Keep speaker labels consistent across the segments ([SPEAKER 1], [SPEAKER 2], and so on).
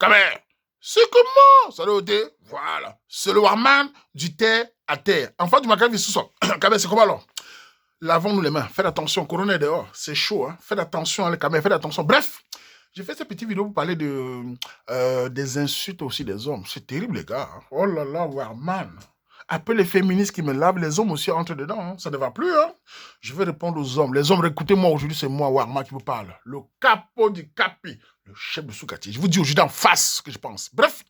[SPEAKER 1] Kamer, c'est comment ça doit être? Voilà. C'est le Warman du terre à terre. Enfant du Maccabi sous sol. Kamer, c'est comment alors? Lavons-nous les mains. Faites attention. Corona est dehors. C'est chaud. Hein? Faites attention, les Kamer. Faites attention. Bref, j'ai fait cette petite vidéo pour parler des insultes aussi des hommes. C'est terrible, les gars. Oh là là, Warman. Après les féministes qui me lavent, les hommes aussi entrent dedans. Hein. Ça ne va plus. Hein. Je vais répondre aux hommes. Les hommes, écoutez-moi aujourd'hui, c'est moi, Warman, qui vous parle. Le capot du capi, le chef de Soukati. Je vous dis aujourd'hui en face ce que je pense. Bref,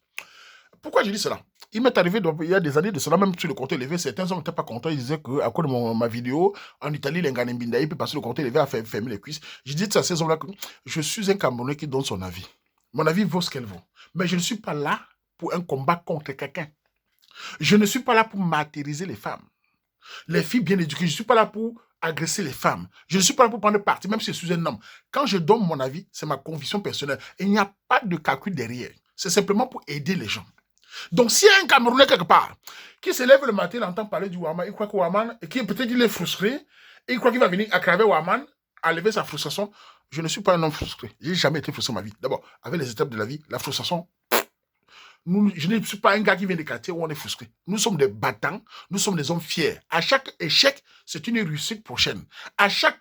[SPEAKER 1] pourquoi je dis cela? Il m'est arrivé, il y a des années de cela, même sur le compte élevé, certains hommes n'étaient pas contents. Ils disaient qu'à cause de ma vidéo, en Italie, l'Enganembinda, il peut passer le compte élevé à fermer les cuisses. Je dis à ces hommes-là que je suis un Camerounais qui donne son avis. Mon avis vaut ce qu'elle vaut. Mais je ne suis pas là pour un combat contre quelqu'un. Je ne suis pas là pour martyriser les femmes. Les filles bien éduquées, je ne suis pas là pour agresser les femmes. Je ne suis pas là pour prendre parti, même si je suis un homme. Quand je donne mon avis, c'est ma conviction personnelle. Et il n'y a pas de calcul derrière. C'est simplement pour aider les gens. Donc, s'il y a un Camerounais quelque part qui se lève le matin, il entend parler du Warman, il croit que Warman, et qui peut-être il est frustré, et il croit qu'il va venir aggraver Warman, à lever sa frustration. Je ne suis pas un homme frustré. Je n'ai jamais été frustré dans ma vie. D'abord, avec les étapes de la vie, la frustration, je ne suis pas un gars qui vient des quartiers où on est frustré. Nous sommes des battants, nous sommes des hommes fiers. À chaque échec, c'est une réussite prochaine. À chaque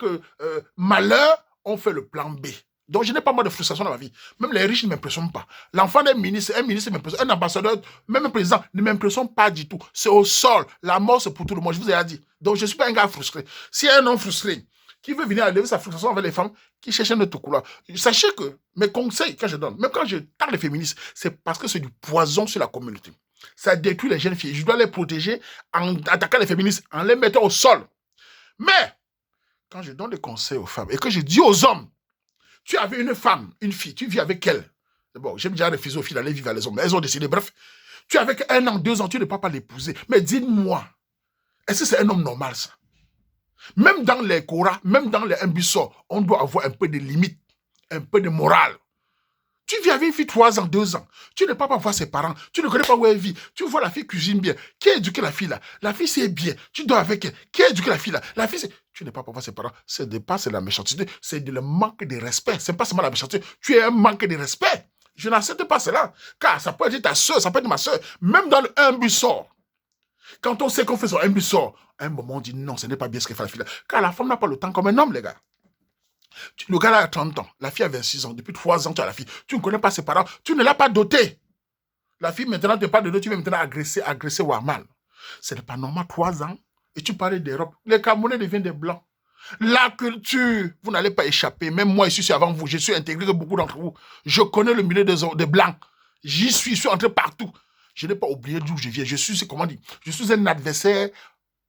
[SPEAKER 1] malheur, on fait le plan B. Donc, je n'ai pas moi de frustration dans ma vie. Même les riches ne m'impressionnent pas. L'enfant d'un ministre, un ministre m'impressionne. Un ambassadeur, même un président, ne m'impressionne pas du tout. C'est au sol. La mort, c'est pour tout le monde. Je vous ai dit. Donc, je ne suis pas un gars frustré. S'il y a un homme frustré qui veut venir lever sa frustration avec les femmes, qui cherche un autre couleur, sachez que mes conseils, quand je donne, même quand je parle les féministes, c'est parce que c'est du poison sur la communauté. Ça détruit les jeunes filles. Je dois les protéger en attaquant les féministes, en les mettant au sol. Mais, quand je donne des conseils aux femmes et que je dis aux hommes, tu avais une femme, une fille, tu vis avec elle. Bon, j'aime déjà refuser aux filles d'aller vivre avec les hommes, mais elles ont décidé, bref. Tu es avec 1 an, 2 ans, tu ne peux pas l'épouser. Mais dites-moi, est-ce que c'est un homme normal, ça? Même dans les Korans, même dans les Mbissor, on doit avoir un peu de limite, un peu de morale. Tu vis avec une fille 3 ans, 2 ans. Tu ne peux pas voir ses parents. Tu ne connais pas où elle vit. Tu vois la fille cuisine bien. Qui a éduqué la fille là? La fille c'est bien. Tu dors avec elle. Qui a éduqué la fille là? La fille c'est... Tu ne peux pas voir ses parents. Ce n'est pas la méchanceté. C'est le manque de respect. Ce n'est pas seulement la méchanceté. Tu es un manque de respect. Je n'accepte pas cela. Car ça peut être ta soeur, ça peut être ma soeur. Même dans le Mbissor. Quand on sait qu'on fait son Mbissor, à un moment on dit non, ce n'est pas bien ce que fait la fille là. Car la femme n'a pas le temps comme un homme, les gars. Le gars là a 30 ans, la fille a 26 ans, depuis 3 ans tu as la fille, tu ne connais pas ses parents, tu ne l'as pas dotée. La fille maintenant te parle de deux, tu vas maintenant agresser Warman. Ce n'est pas normal, 3 ans, et tu parles d'Europe. Les Camerounais deviennent des blancs. La culture, vous n'allez pas échapper, même moi ici, c'est avant vous, je suis intégré que beaucoup d'entre vous. Je connais le milieu des blancs, je suis entré partout. Je n'ai pas oublié d'où je viens, je suis, comment dire, je suis un adversaire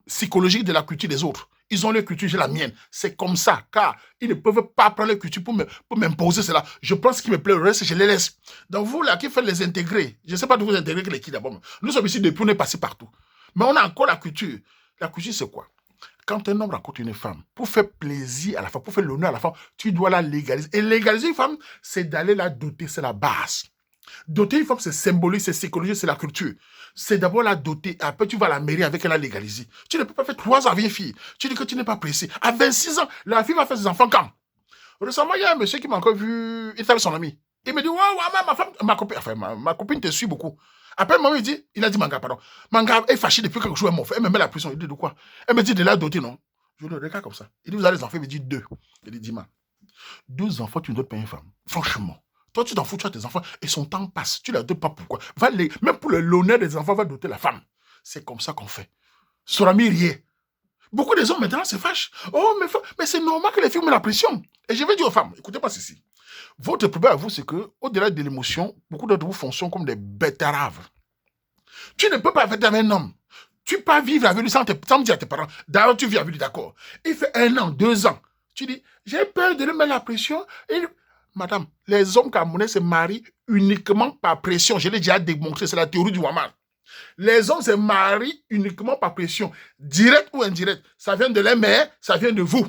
[SPEAKER 1] psychologique de la culture des autres. Ils ont leur culture, j'ai la mienne. C'est comme ça, car ils ne peuvent pas prendre leur culture pour m'imposer cela. Je pense qu'il me plaît, le reste, je les laisse. Donc vous, là, qui faites les intégrer, je ne sais pas d'où vous intégrer les qui d'abord. Nous sommes ici depuis, on est passé partout. Mais on a encore la culture. La culture, c'est quoi? Quand un homme rencontre une femme, pour faire plaisir à la femme, pour faire l'honneur à la femme, tu dois la légaliser. Et légaliser une femme, c'est d'aller la doter, c'est la base. Doter une femme, c'est symbolique, c'est psychologique, c'est la culture. C'est d'abord la doter, après tu vas à la mairie avec elle la légaliser. Tu ne peux pas faire 3 ans avec une fille. Tu dis que tu n'es pas pressé. À 26 ans, la fille va faire ses enfants quand? Récemment, il y a un monsieur qui m'a encore vu, il était avec son ami. Il me dit, ouais, ma femme, ma copine te suit beaucoup. Après, maman, il a dit, Manga, pardon. Manga est fâché depuis quelque chose, elle me met la pression. Il dit, de quoi? Elle me dit, de la doter, non? Je le regarde comme ça. Il dit, vous avez des enfants? Il me dit, 2. Il dit, dis-moi, 2 enfants, tu ne dois pas une femme. Franchement. Toi, tu t'en fous, tu as tes enfants et son temps passe. Tu ne la dotes pas pourquoi. Même pour l'honneur des enfants, va doter la femme. C'est comme ça qu'on fait. Son ami riait. Beaucoup des hommes maintenant se fâchent. Oh, mais c'est normal que les filles mettent la pression. Et je vais dire aux femmes, écoutez-moi ceci. Votre problème à vous, c'est que, au-delà de l'émotion, beaucoup d'entre vous fonctionnent comme des betteraves. Tu ne peux pas faire avec un homme. Tu ne peux pas vivre avec lui sans dire à tes parents. D'ailleurs, tu vis avec lui, d'accord. Il fait 1 an, 2 ans. Tu dis, j'ai peur de lui mettre la pression. Madame, les hommes camerounais se marient uniquement par pression. Je l'ai déjà démontré, c'est la théorie du Warman. Les hommes se marient uniquement par pression. Direct ou indirect. Ça vient de leur mère, ça vient de vous.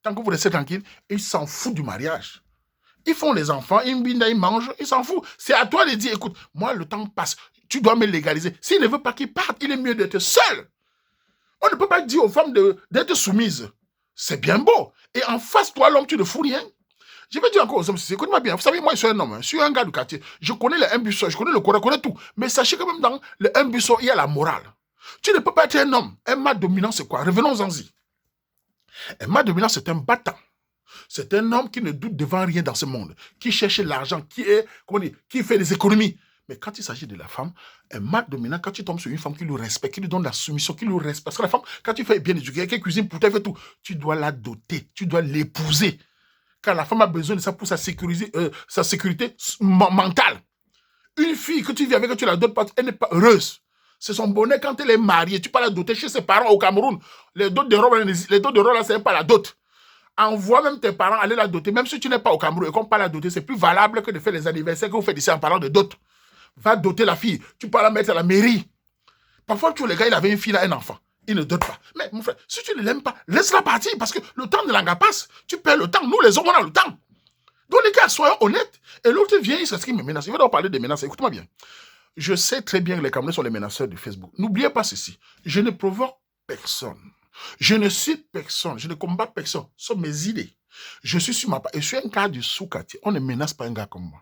[SPEAKER 1] Tant que vous restez tranquille, ils s'en foutent du mariage. Ils font les enfants, ils mangent, ils s'en foutent. C'est à toi de dire, écoute, moi le temps passe, tu dois me légaliser. S'il ne veut pas qu'il parte, il est mieux d'être seul. On ne peut pas dire aux femmes d'être soumises. C'est bien beau. Et en face, toi l'homme, tu ne fous rien. Je vais dire encore aux hommes, écoutez-moi bien. Vous savez, moi, je suis un homme. Je suis un gars du quartier. Je connais les imbussos, je connais le Coran, je connais tout. Mais sachez que même dans les imbussos, il y a la morale. Tu ne peux pas être un homme. Un mâle dominant, c'est quoi? Revenons-en-y. Un mâle dominant, c'est un battant. C'est un homme qui ne doute devant rien dans ce monde, qui cherche l'argent, qui fait des économies. Mais quand il s'agit de la femme, un mâle dominant, quand tu tombes sur une femme qui lui respecte, qui lui donne la soumission, qui lui respecte, parce que la femme, quand tu fais bien éduquer, qu'elle cuisine pour toi, elle fait tout, tu dois la doter, tu dois l'épouser. Car la femme a besoin de ça pour sa sécurité mentale. Une fille que tu vis avec, que tu la dotes pas, elle n'est pas heureuse. C'est son bonheur quand elle est mariée. Tu peux la doter chez ses parents au Cameroun. Les dots de robe, là, c'est pas la dot. Envoie même tes parents aller la doter. Même si tu n'es pas au Cameroun et qu'on pas la doter, c'est plus valable que de faire les anniversaires que vous faites ici en parlant de dot. Va doter la fille. Tu peux la mettre à la mairie. Parfois, tu vois, le gars, il avait une fille, là, un enfant. Il ne dote pas. Mais mon frère, si tu ne l'aimes pas, laisse-la partir parce que le temps de l'anga passe. Tu perds le temps. Nous, les hommes, on a le temps. Donc, les gars, soyons honnêtes. Et l'autre vient, il s'exprime me menace. Il va donc parler des menaces. Écoute-moi bien. Je sais très bien que les Camerounais sont les menaceurs de Facebook. N'oubliez pas ceci. Je ne provoque personne. Je ne cite personne. Je ne combats personne. Ce sont mes idées. Je suis sur ma part. Et je suis un gars du sous-quartier. On ne menace pas un gars comme moi.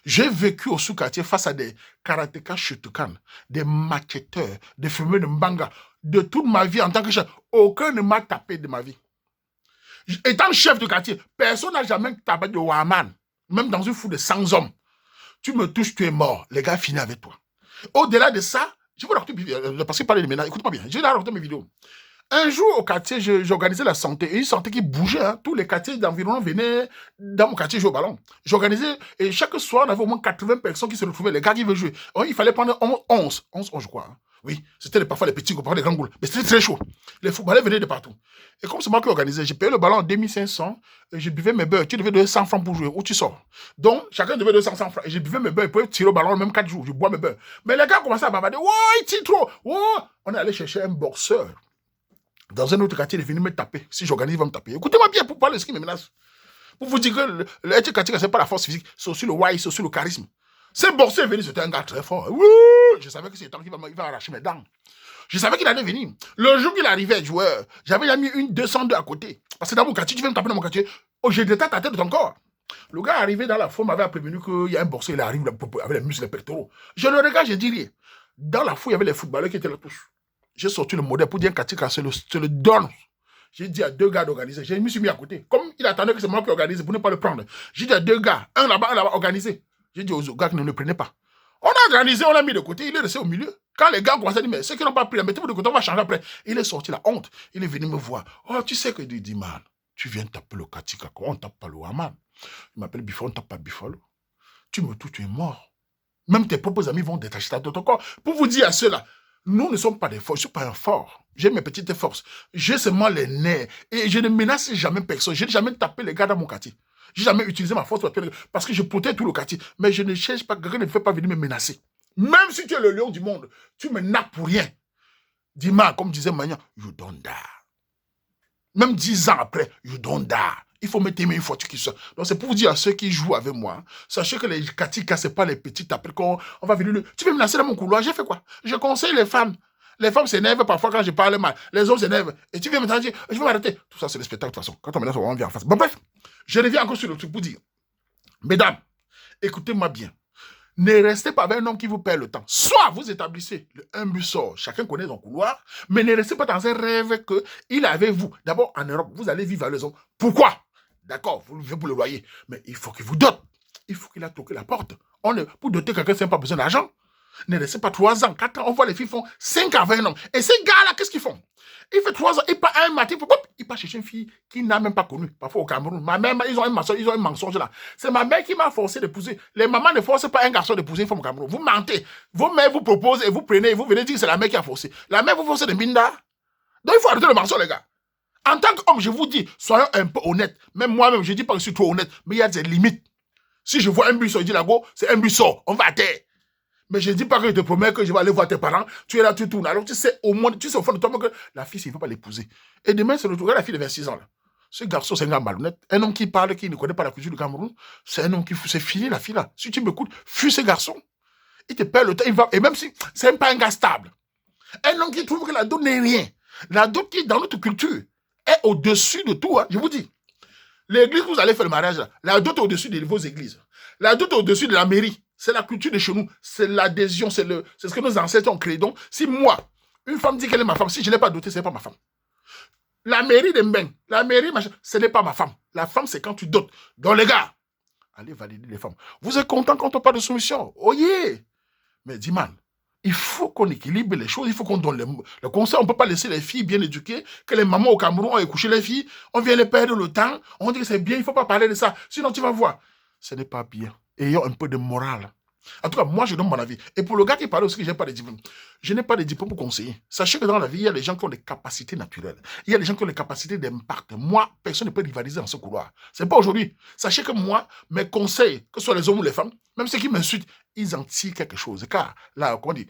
[SPEAKER 1] J'ai vécu au sous-quartier face à des karatékas Shotokan, des macheteurs, des fumeurs de mbanga. De toute ma vie en tant que chef, aucun ne m'a tapé de ma vie. Étant chef de quartier, personne n'a jamais tapé de Waman. Même dans une foule de 100 hommes. Tu me touches, tu es mort. Les gars finissent avec toi. Au-delà de ça, je vais raconter, parce que parler de ménage, écoute-moi bien, je vais raconter mes vidéos. Un jour, au quartier, j'organisais la santé. Et une santé qui bougeait. Hein. Tous les quartiers d'environ venaient dans mon quartier jouer au ballon. J'organisais, et chaque soir, on avait au moins 80 personnes qui se retrouvaient. Les gars qui veulent jouer. Il fallait prendre 11, je crois. Hein. Oui, c'était parfois les petits, parfois les grands goules. Mais c'était très chaud. Les footballeurs venaient de partout. Et comme c'est moi qui organisais, j'ai payé le ballon en 2500. Et je buvais mes beurres. Tu devais donner 100 francs pour jouer. Où tu sors? Donc, chacun devait donner 100 francs. Et je buvais mes beurres. Ils pouvaient tirer au ballon même 4 jours. Je bois mes beurres. Mais les gars commençaient à bavarder. Ouais, il tire trop. Ouais. On est allé chercher un boxeur. Dans un autre quartier, il est venu me taper. Si j'organise, il va me taper. Écoutez-moi bien pour parler de ce qui me menace. Pour vous dire que le quartier, c'est pas la force physique, c'est aussi le why, c'est aussi le charisme. Ce boxeur est venu, c'était un gars très fort. Oui, je savais que c'est temps qu'il va arracher mes dents. Je savais qu'il allait venir. Le jour qu'il arrivait, joueur, j'avais mis une 202 à côté. Parce que dans mon quartier, tu viens me taper dans mon quartier. Oh, j'ai détaché ta tête de ton corps. Le gars arrivé dans la foule m'avait prévenu qu'il y a un boxeur, il arrive avec les muscles, les pectoraux. Je le regarde, je dis rien. Dans la foule, il y avait les footballeurs qui étaient là tous. J'ai sorti le modèle pour dire qu'Atika se le donne. J'ai dit à 2 gars d'organiser. Je me suis mis à côté. Comme il attendait que c'est moi qui organise, pour ne pas le prendre. J'ai dit à 2 gars, un là-bas, organisé. J'ai dit aux gars qui ne le prenaient pas. On a organisé, on l'a mis de côté, il est resté au milieu. Quand les gars commençaient à dire, mais ceux qui n'ont pas pris, mettez-vous de côté, on va changer après. Il est sorti la honte. Il est venu me voir. Oh, tu sais que il dit, man, tu viens taper le Katika, on ne tape pas le Waman. Il m'appelle Bifolo, on ne tape pas Bifolo. Tu me touches, tu es mort. Même tes propres amis vont détacher ta tête de ton corps. Pour vous dire à ceux-là, nous ne sommes pas des forts. Je ne suis pas un fort. J'ai mes petites forces. J'ai seulement les nerfs. Et je ne menace jamais personne. Je n'ai jamais tapé les gars dans mon quartier. Je n'ai jamais utilisé ma force parce que je protège tout le quartier. Mais je ne cherche pas, quelqu'un ne fait pas venir me menacer. Même si tu es le lion du monde, tu me nappes pour rien. Dis-moi, comme disait Magnan, you don't die. Même 10 ans après, you don't die. Il faut me t'aimer une fois tu qui sois. Donc c'est pour vous dire à ceux qui jouent avec moi, sachez que les Katika, ce n'est pas les petits tapés qu'on va venir. Tu peux me lancer dans mon couloir, j'ai fait quoi? Je conseille les femmes. Les femmes s'énervent parfois quand je parle mal. Les hommes s'énervent. Et tu viens me dire, je vais m'arrêter. Tout ça, c'est le spectacle de toute façon. Quand on menace, on vient en face. Bon, bref, je reviens encore sur le truc pour dire, mesdames, écoutez-moi bien. Ne restez pas avec un homme qui vous perd le temps. Soit vous établissez un but sort, chacun connaît son couloir, mais ne restez pas dans un rêve qu'il est avec vous. D'abord, en Europe, vous allez vivre avec les hommes. Pourquoi? D'accord, vous vivez pour le loyer, mais il faut qu'il vous dote. Il faut qu'il a toqué la porte. Pour doter quelqu'un, c'est pas besoin d'argent. Ne laissez pas 3 ans, 4 ans. On voit les filles font 5 ans avec un homme. Et ces gars-là, qu'est-ce qu'ils font? Il fait 3 ans, il part un matin, il part chercher une fille qu'il n'a même pas connue. Parfois au Cameroun. Ma mère, ils ont un mensonge là. C'est ma mère qui m'a forcé d'épouser. Les mamans ne forcent pas un garçon d'épouser une femme au Cameroun. Vous mentez. Vos mères vous proposent et vous prenez et vous venez dire que c'est la mère qui a forcé. La mère vous force de binda. Donc il faut arrêter le mensonge, les gars. En tant qu'homme, je vous dis, soyons un peu honnêtes. Même moi-même, je ne dis pas que je suis trop honnête, mais il y a des limites. Si je vois un bus, je dis là-bas, c'est un bus, on va à terre. Mais je ne dis pas que je te promets que je vais aller voir tes parents. Tu es là, tu tournes. Alors tu sais au moins, tu sais au fond de toi que la fille, il ne faut pas l'épouser. Et demain, c'est le tour. La fille de 26 ans là. Ce garçon, c'est un gars malhonnête. Un homme qui parle, qui ne connaît pas la culture du Cameroun, c'est un homme qui c'est fini la fille là. Si tu m'écoutes, fuis ce garçon. Il te perd le temps. Il va, et même si c'est même pas un gars stable. Un homme qui trouve que la dot n'est rien. La dot qui est dans notre culture est au-dessus de tout. Hein, je vous dis. L'église où vous allez faire le mariage, là, la dot est au-dessus de vos églises. La dot est au-dessus de la mairie. C'est la culture de chez nous. C'est l'adhésion, c'est ce que nos ancêtres ont créé. Donc, si moi, une femme dit qu'elle est ma femme, si je ne l'ai pas dotée, ce n'est pas ma femme. La mairie de Mbeng, la mairie, machin, ce n'est pas ma femme. La femme, c'est quand tu dotes. Donc, les gars, allez valider les femmes. Vous êtes contents quand on parle de soumission? Oh yeah! Mais dis, man, il faut qu'on équilibre les choses, il faut qu'on donne le conseil. On ne peut pas laisser les filles bien éduquées, que les mamans au Cameroun ont écouché les filles, on vient les perdre le temps, on dit que c'est bien, il ne faut pas parler de ça. Sinon, tu vas voir, ce n'est pas bien. Ayons un peu de morale. En tout cas, moi, je donne mon avis. Et pour le gars qui parlait aussi que je n'ai pas de diplôme, je n'ai pas de diplôme pour conseiller. Sachez que dans la vie, il y a des gens qui ont des capacités naturelles. Il y a des gens qui ont des capacités d'impact. Moi, personne ne peut rivaliser dans ce couloir. Ce n'est pas aujourd'hui. Sachez que moi, mes conseils, que ce soit les hommes ou les femmes, même ceux qui m'insultent, ils en tirent quelque chose. Car là, comment on dit,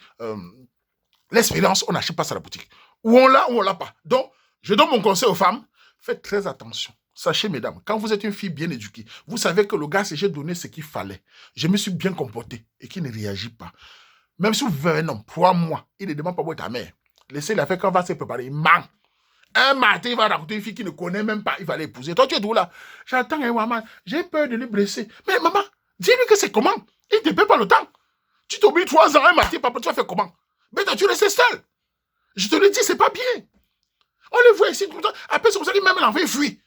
[SPEAKER 1] l'expérience, on n'achète pas ça à la boutique. Ou on l'a ou on ne l'a pas. Donc, je donne mon conseil aux femmes. Faites très attention. Sachez, mesdames, quand vous êtes une fille bien éduquée, vous savez que le gars, c'est j'ai donné ce qu'il fallait. Je me suis bien comporté et qu'il ne réagit pas. Même si vous vivez un homme, pour moi, il ne demande pas où est ta mère. Laissez la faire quand on va se préparer. Il ment. Un matin, il va raconter une fille qu'il ne connaît même pas. Il va l'épouser. Toi, tu es d'où là? J'attends un maman. J'ai peur de lui blesser. Mais maman, dis-lui que c'est comment? Il ne te paie pas le temps. Tu t'oublies 3 ans, un matin, papa, tu vas faire comment? Mais toi, tu restes seul. Je te le dis, c'est pas bien. On le voit ici tout le temps. Après, c'est pour ça que même l'enfant fuit.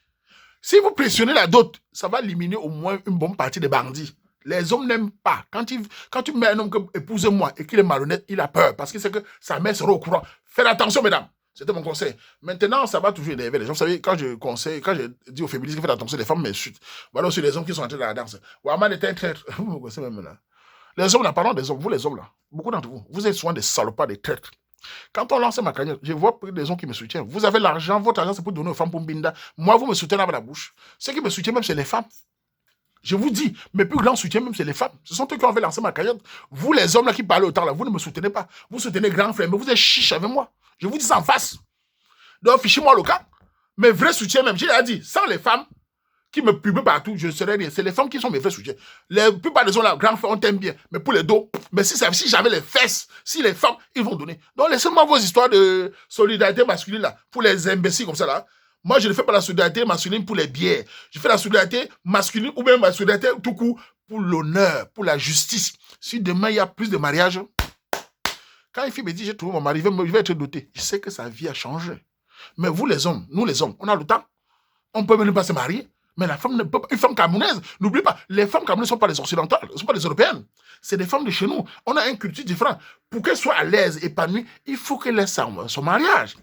[SPEAKER 1] Si vous pressionnez la dot, ça va éliminer au moins une bonne partie des bandits. Les hommes n'aiment pas. Quand tu mets un homme comme épouse-moi et qu'il est malhonnête, il a peur parce qu'il sait que sa mère sera au courant. Faites attention, mesdames. C'était mon conseil. Maintenant, ça va toujours énerver les gens. Vous savez, quand je dis aux féministes que faites attention, les femmes m'insultent. Voilà aussi les hommes qui sont entrés dans la danse. Ouaman était un traître. Vous me connaissez même là. Les hommes, là, parlons des hommes. Vous, les hommes, là, beaucoup d'entre vous, vous êtes souvent des salopards, des traîtres. Quand on lance ma carrière, je vois des gens qui me soutiennent. Vous avez l'argent, votre argent, c'est pour donner aux femmes pour Mbinda. Moi, vous me soutenez avec la bouche. Ceux qui me soutiennent, même, c'est les femmes. Je vous dis, mes plus grands soutiens, même, c'est les femmes. Ce sont eux qui ont fait lancer ma carrière. Vous, les hommes là qui parlent autant, là, vous ne me soutenez pas. Vous soutenez grand frère, mais vous êtes chiche avec moi. Je vous dis ça en face. Donc, fichez-moi le camp. Mes vrais soutiens, même, j'ai dit, sans les femmes qui me publient partout, je ne serais rien. C'est les femmes qui sont mes vrais soutiens. La plupart des gens là, grand frère, on t'aime bien. Mais pour les dos, mais si j'avais les fesses, si les femmes, ils vont donner. Donc, laissez-moi vos histoires de solidarité masculine là, pour les imbéciles comme ça là. Moi, je ne fais pas la solidarité masculine pour les bières. Je fais la solidarité masculine ou même la solidarité tout court pour l'honneur, pour la justice. Si demain, il y a plus de mariages, quand une fille me dit, j'ai trouvé mon mari, je vais être doté, je sais que sa vie a changé. Mais vous, les hommes, nous, les hommes, on a le temps. On peut même pas se marier. Mais la femme ne peut pas. Une femme camerounaise, n'oublie pas, les femmes camerounaises ne sont pas les occidentales, ne sont pas les européennes. C'est des femmes de chez nous. On a une culture différente. Pour qu'elle soit à l'aise, épanouie, il faut qu'elle ait son mariage.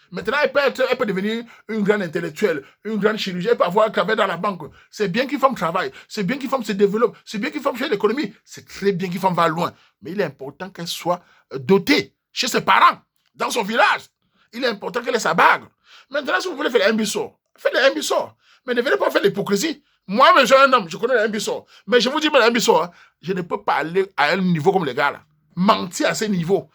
[SPEAKER 1] Maintenant, elle peut devenir une grande intellectuelle, une grande chirurgienne, elle peut avoir travaillé dans la banque. C'est bien qu'une femme travaille, c'est bien qu'une femme se développe, c'est bien qu'une femme fasse l'économie, c'est très bien qu'une femme va loin. Mais il est important qu'elle soit dotée chez ses parents, dans son village. Il est important qu'elle ait sa bague. Maintenant, si vous voulez faire un bissot, faites un bissot. Mais ne venez pas faire l'hypocrisie. Moi, je suis un homme, je connais un bissot. Mais je vous dis, un bissot, hein, je ne peux pas aller à un niveau comme les gars là. Mentir à ce niveau.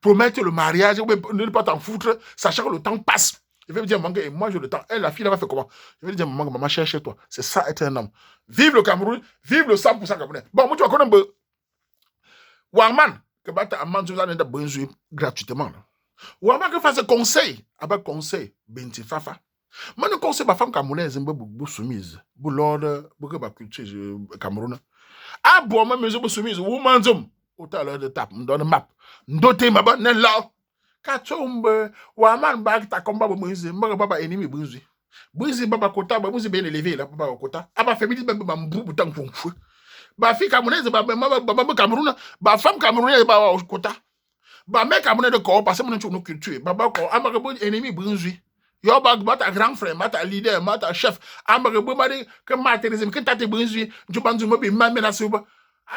[SPEAKER 1] Promettre le mariage, ou ne pas t'en foutre, sachant que le temps passe. Je vais me dire, maman, et moi j'ai le temps. Elle, la fille, elle va faire comment? Je vais lui dire, maman, cherche chez toi. C'est ça, être un homme. Vive le Cameroun, vive le 100% Camerounais. Bon, moi, tu vas connaître un peu. Wangman, que tu as mangé gratuitement. Wangman, que fasse conseil. Avec conseil, Binti Fafa. Moi, je conseille ma femme camerounaise, je suis soumise. Je suis l'ordre, je suis culture Cameroun. Ah bon, moi, je suis soumise. Vous m'en autant l'heure de tape, me donne map. Ndote ma bonne là. Kachombe, Waman bag ta combat Moïse, moi baba ennemi Bouzi. Bouzi baba kota, Bouzi bien élevé là baba kota. Aba famille baba mbou tant fou fou. Ba fille camerounaise baba Cameroun, ba femme camerounaise baba kota. Ba mec camerounais de corps parce que mon nos culture, baba ko amaka ennemi Bouzi. Yo bag mata grand frère, mata leader, mata chef. Amaka bo mari que matérisme que tate Bouzi, je bandu mo bi mamena suba.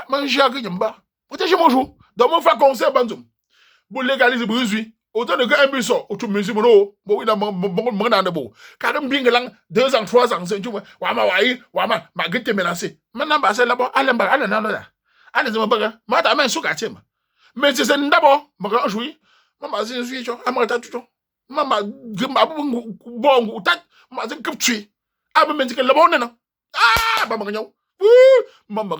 [SPEAKER 1] Manger que jamba. Protégez mon jour. Dans mon frère conseil, Banzoum. Vous légalisez Brunswick. Autant de gars, un bus, ou tu me dis, bon, oui, dans mon beau. Car un bingelang, 2 ans, 3 ans, 5 ans, Wama, ma guette menacée. Maintenant, bah, c'est là-bas, allez, allez, ma ta main sous quartier. Mais c'est d'abord, ma grand jouy, maman, c'est une fille, maman, t'as tout. Maman, bon, t'as, maman, c'est que tu es. Ah, mais c'est que le bon, non. Ah, maman, maman,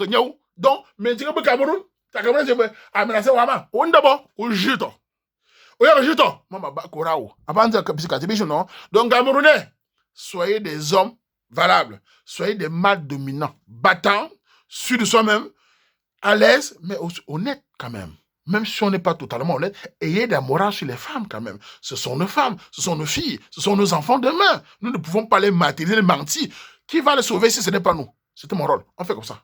[SPEAKER 1] donc, mais tu es au Cameroun. Ta Cameroun, c'est amenacé Wama. On d'abord, on jute. On jute. Maman, Korao. Avant de que non. Donc, Camerounais, soyez des hommes valable. Soyez des mâles dominants, battants, sûrs de soi-même, à l'aise, mais honnêtes quand même. Même si on n'est pas totalement honnête, ayez de la morale sur les femmes quand même. Ce sont nos femmes, ce sont nos filles, ce sont nos enfants demain. Nous ne pouvons pas les matérialiser, les mentir. Qui va les sauver si ce n'est pas nous? C'était mon rôle. On fait comme ça.